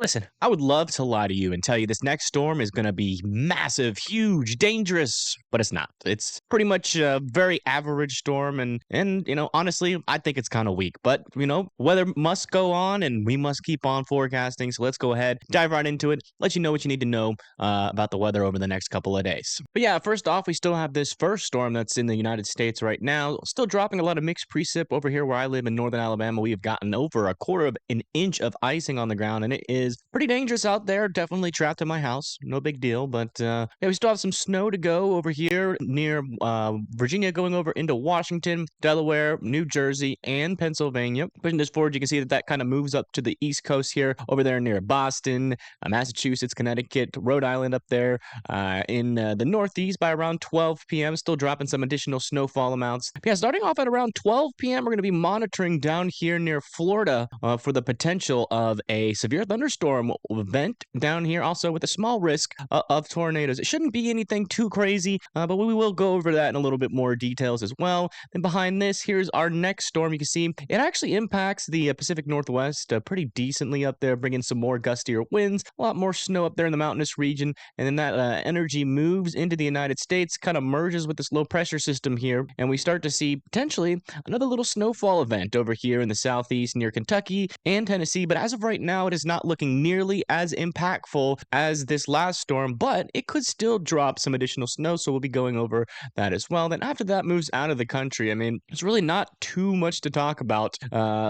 Listen, I would love to lie to you and tell you this next storm is going to be massive, huge, dangerous, but it's not. It's pretty much a very average storm and honestly, I think it's kind of weak. But, weather must go on and we must keep on forecasting. So let's go ahead, dive right into it, let you know what you need to know about the weather over the next couple of days. But yeah, first off, we still have this first storm that's in the United States right now, still dropping a lot of mixed precip over here where I live in northern Alabama. We have gotten over a quarter of an inch of icing on the ground, and it is pretty dangerous out there. Definitely trapped in my house. No big deal. But yeah, we still have some snow to go over here near Virginia, going over into Washington, Delaware, New Jersey, and Pennsylvania. Pushing this forward, you can see that kind of moves up to the East Coast here, over there near Boston, Massachusetts, Connecticut, Rhode Island up there in the Northeast by around 12 p.m. Still dropping some additional snowfall amounts. But yeah, starting off at around 12 p.m., we're going to be monitoring down here near Florida for the potential of a severe thunderstorm event down here, also with a small risk of tornadoes. It shouldn't be anything too crazy, but we will go over that in a little bit more details as well. And behind this, here's our next storm. You can see it actually impacts the Pacific Northwest pretty decently up there, bringing some more gustier winds, a lot more snow up there in the mountainous region, and then that energy moves into the United States, kind of merges with this low pressure system here, and we start to see potentially another little snowfall event over here in the southeast near Kentucky and Tennessee. But as of right now, it is not looking nearly as impactful as this last storm, but it could still drop some additional snow, so we'll be going over that as well. Then after that moves out of the country, I mean, there's really not too much to talk about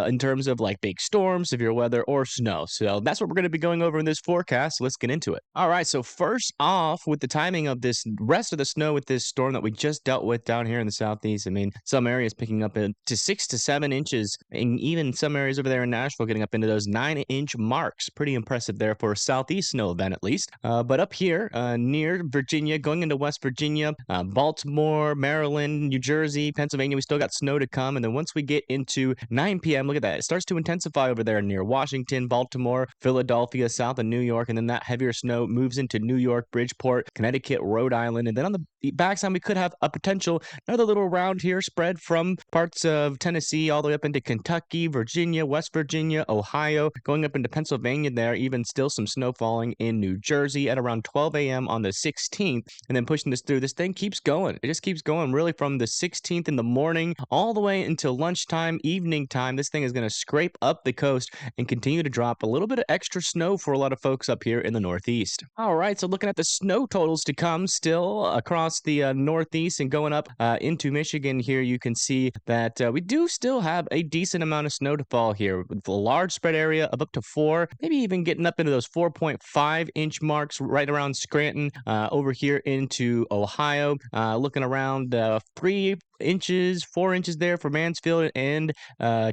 in terms of like big storms, severe weather, or snow. So that's what we're going to be going over in this forecast. So let's get into it. All right, so first off, with the timing of this rest of the snow with this storm that we just dealt with down here in the southeast, I mean, some areas picking up to 6 to 7 inches, and even some areas over there in Nashville getting up into those 9-inch marks. Pretty impressive there for a southeast snow event, at least. But up here near Virginia, going into West Virginia, Baltimore, Maryland, New Jersey, Pennsylvania, we still got snow to come. And then once we get into 9 p.m., look at that. It starts to intensify over there near Washington, Baltimore, Philadelphia, south of New York. And then that heavier snow moves into New York, Bridgeport, Connecticut, Rhode Island. And then on the backside, we could have a potential another little round here spread from parts of Tennessee all the way up into Kentucky, Virginia, West Virginia, Ohio, going up into Pennsylvania there, even still some snow falling in New Jersey at around 12 a.m. on the 16th, and then pushing this through. This thing keeps going. It just keeps going really from the 16th in the morning all the way until lunchtime, evening time. This thing is going to scrape up the coast and continue to drop a little bit of extra snow for a lot of folks up here in the Northeast. All right, so looking at the snow totals to come still across the Northeast and going up into Michigan here, you can see that we do still have a decent amount of snow to fall here, with a large spread area of up to 4, maybe even getting up into those 4.5-inch marks right around Scranton, over here into Ohio, looking around 3 inches, 4 inches there for Mansfield and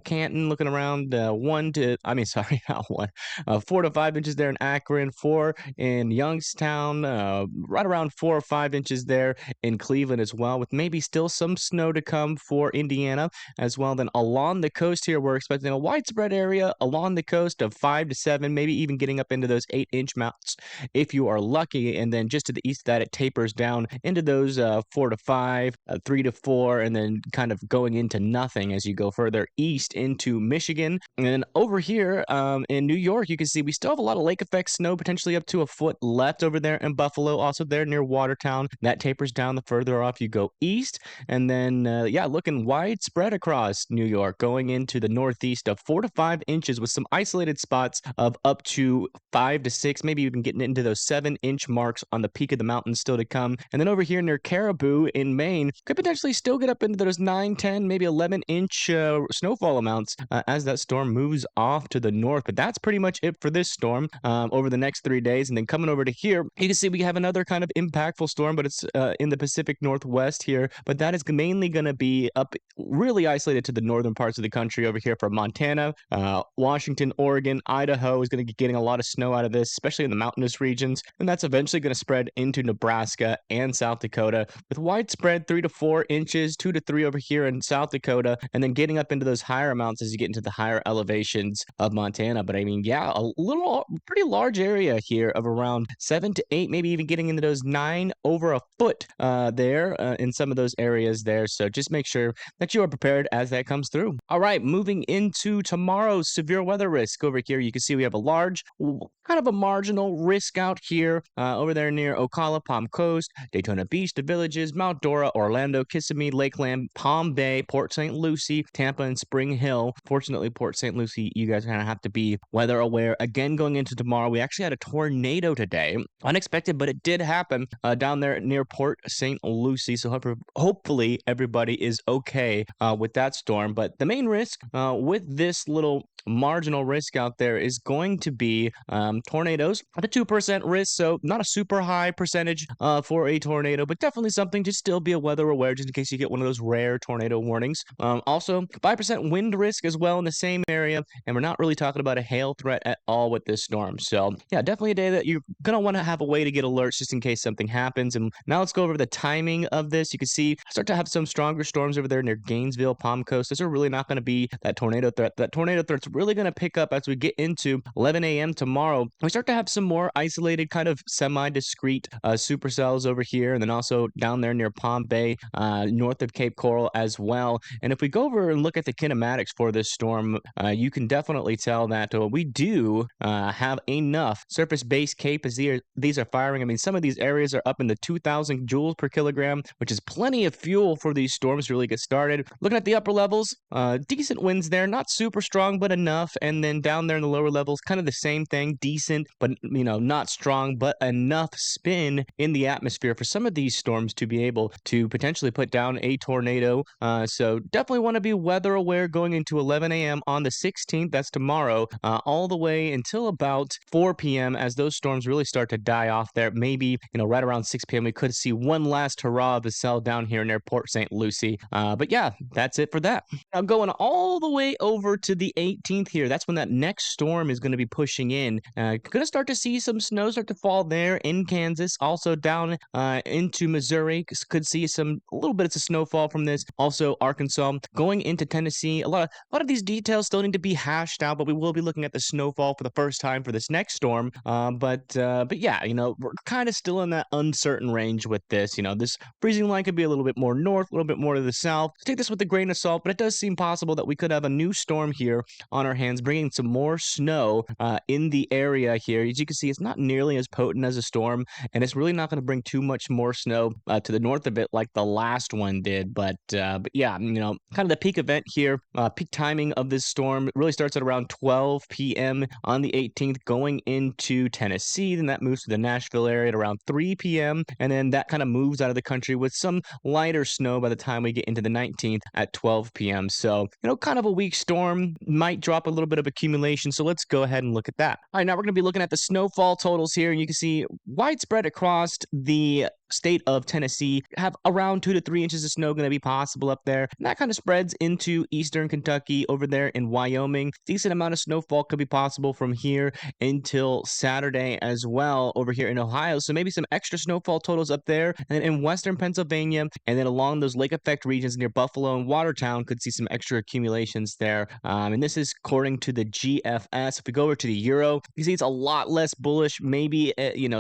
Canton, looking around 4 to 5 inches there in Akron, 4 in Youngstown, right around 4 or 5 inches there in Cleveland as well, with maybe still some snow to come for Indiana as well. Then along the coast here, we're expecting a widespread area along the coast of 5 to 7, maybe even getting up into those 8-inch mounts if you are lucky. And then just to the east of that, it tapers down into those 4 to 5, 3 to 4, and then kind of going into nothing as you go further east into Michigan. And then over here in New York, you can see we still have a lot of lake effect snow, potentially up to a foot left over there in Buffalo, also there near Watertown. That tapers down the further off you go east. And then, looking widespread across New York, going into the Northeast of 4 to 5 inches with some isolated spots of up to 5 to 6, maybe even getting into those 7-inch marks on the peak of the mountain still to come. And then over here near Caribou in Maine, could potentially still get up into those 9, 10, maybe 11-inch snowfall amounts as that storm moves off to the north. But that's pretty much it for this storm over the next 3 days. And then coming over to here, you can see we have another kind of impactful storm, but it's in the Pacific Northwest here. But that is mainly going to be up really isolated to the northern parts of the country over here for Montana, Washington, Oregon, Idaho is going to be getting a lot of snow out of this, especially in the mountainous regions. And that's eventually going to spread into Nebraska and South Dakota with widespread 3 to 4 inches 2 to 3 over here in South Dakota, and then getting up into those higher amounts as you get into the higher elevations of Montana. But I mean, yeah, a little pretty large area here of around 7 to 8, maybe even getting into those 9 over a foot there in some of those areas there. So just make sure that you are prepared as that comes through. All right, moving into tomorrow's severe weather risk over here, you can see we have a large, kind of a marginal risk out here over there near Ocala, Palm Coast, Daytona Beach, the Villages, Mount Dora, Orlando, Kissimmee, Lakeland, Palm Bay, Port St. Lucie, Tampa, and Spring Hill. Fortunately, Port St. Lucie, you guys are going to have to be weather aware. Again, going into tomorrow, we actually had a tornado today. Unexpected, but it did happen down there near Port St. Lucie. So hopefully everybody is okay with that storm. But the main risk with this little marginal risk out there is going to be tornadoes at a 2% risk, so not a super high percentage for a tornado, but definitely something to still be a weather aware just in case you get one of those rare tornado warnings. Also 5% wind risk as well in the same area, and we're not really talking about a hail threat at all with this storm. So yeah, definitely a day that you're gonna want to have a way to get alerts just in case something happens. And now let's go over the timing of this. You can see start to have some stronger storms over there near Gainesville, Palm Coast. Those are really not going to be that tornado threat. That tornado threat's really going to pick up as we get into 11 a.m. tomorrow. We start to have some more isolated, kind of semi-discrete supercells over here, and then also down there near Palm Bay, north of Cape Coral as well. And if we go over and look at the kinematics for this storm, you can definitely tell that we do have enough surface-based Cape as these are firing. I mean, some of these areas are up in the 2,000 joules per kilogram, which is plenty of fuel for these storms to really get started. Looking at the upper levels, decent winds there, not super strong, but enough. And then down there in the lower levels, kind of the same thing, decent, but not strong, but enough spin in the atmosphere for some of these storms to be able to potentially put down a tornado. So definitely want to be weather aware going into 11 a.m. on the 16th. That's tomorrow, all the way until about 4 p.m. as those storms really start to die off there. Maybe, right around 6 p.m. we could see one last hurrah of a cell down here near Port St. Lucie. But yeah, that's it for that. Now going all the way over to the 18th here, that's when that next storm is going to be pushing in. Going to start to see some snow start to fall there in Kansas, also down into Missouri. Could see a little bit of snowfall from this. Also Arkansas, going into Tennessee. A lot of these details still need to be hashed out, but we will be looking at the snowfall for the first time for this next storm. But yeah, we're kind of still in that uncertain range with this. This freezing line could be a little bit more north, a little bit more to the south. Take this with a grain of salt, but it does seem possible that we could have a new storm here on our hands, bringing some more snow in the area here. As you can see, it's not nearly as potent as a storm, and it's really not going to bring too much more snow to the north of it like the last one did. But yeah, kind of the peak event here, peak timing of this storm really starts at around 12 p.m. on the 18th, going into Tennessee. Then that moves to the Nashville area at around 3 p.m. And then that kind of moves out of the country with some lighter snow by the time we get into the 19th at 12 p.m. So, kind of a weak storm, might drop a little bit of accumulation. So let's go ahead and look at that. All right, now we're going to be looking at the snowfall totals here. And you can see widespread across the state of Tennessee, have around 2 to 3 inches of snow going to be possible up there. And that kind of spreads into eastern Kentucky, over there in Wyoming. Decent amount of snowfall could be possible from here until Saturday as well over here in Ohio. So maybe some extra snowfall totals up there. And then in western Pennsylvania, and then along those lake effect regions near Buffalo and Watertown, could see some extra accumulations there. And this is according to the GFS. If we go over to the Euro, you see it's a lot less bullish. Maybe,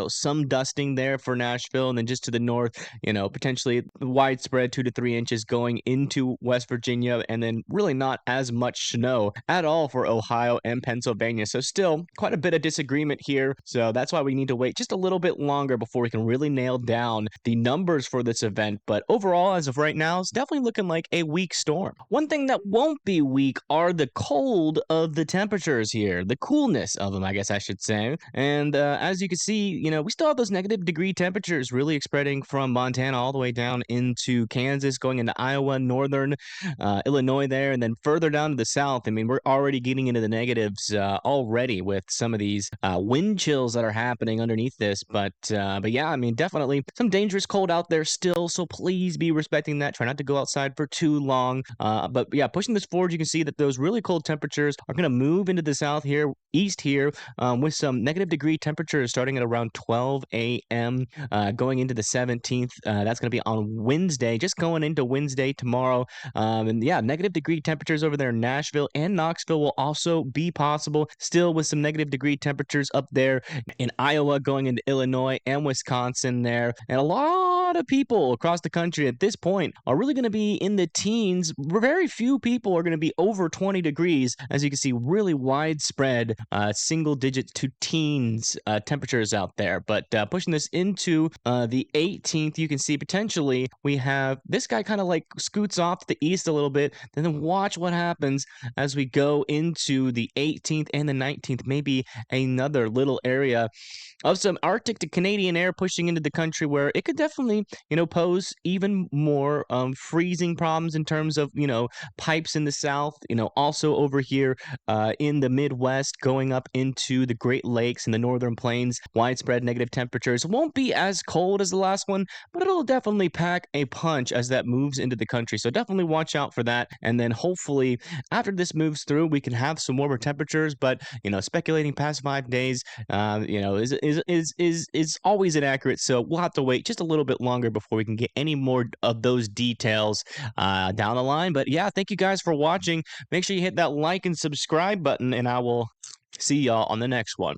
some dusting there for Nashville, and then just to the north, potentially widespread 2 to 3 inches going into West Virginia, and then really not as much snow at all for Ohio and Pennsylvania. So still quite a bit of disagreement here. So that's why we need to wait just a little bit longer before we can really nail down the numbers for this event. But overall, as of right now, it's definitely looking like a weak storm. One thing that won't be weak are the cold of the temperatures here, the coolness of them, I guess I should say. And as you can see, we still have those negative degree temperatures really spreading from Montana all the way down into Kansas, going into Iowa, northern Illinois there, and then further down to the south. I mean, we're already getting into the negatives already with some of these wind chills that are happening underneath this. But yeah, I mean, definitely some dangerous cold out there still. So please be respecting that. Try not to go outside for too long. But yeah, pushing this forward, you can see that those really cold temperatures are going to move into the south here, east here, with some negative degree temperatures starting at around 12 a.m. Going into the 17th. That's going to be on Wednesday, just going into Wednesday tomorrow. And yeah, negative degree temperatures over there in Nashville and Knoxville will also be possible, still with some negative degree temperatures up there in Iowa, going into Illinois and Wisconsin there. And a lot of people across the country at this point are really going to be in the teens. Very few people are going to be over 20 degrees. As you can see, really widespread single digit to teens temperatures out there. But pushing this into the 18th, you can see potentially we have this guy kind of like scoots off to the east a little bit. Then watch what happens as we go into the 18th and the 19th. Maybe another little area of some Arctic to Canadian air pushing into the country where it could definitely, pose even more freezing problems in terms of, pipes in the south, also over here in the Midwest going up into the Great Lakes and the Northern Plains. Widespread negative temperatures won't be as cold as the last one, but it'll definitely pack a punch as that moves into the country. So definitely watch out for that. And then hopefully after this moves through, we can have some warmer temperatures. But, speculating past 5 days, is always inaccurate. So we'll have to wait just a little bit longer before we can get any more of those details down the line. But yeah, thank you guys for watching. Make sure you hit that like and subscribe button, and I will see y'all on the next one.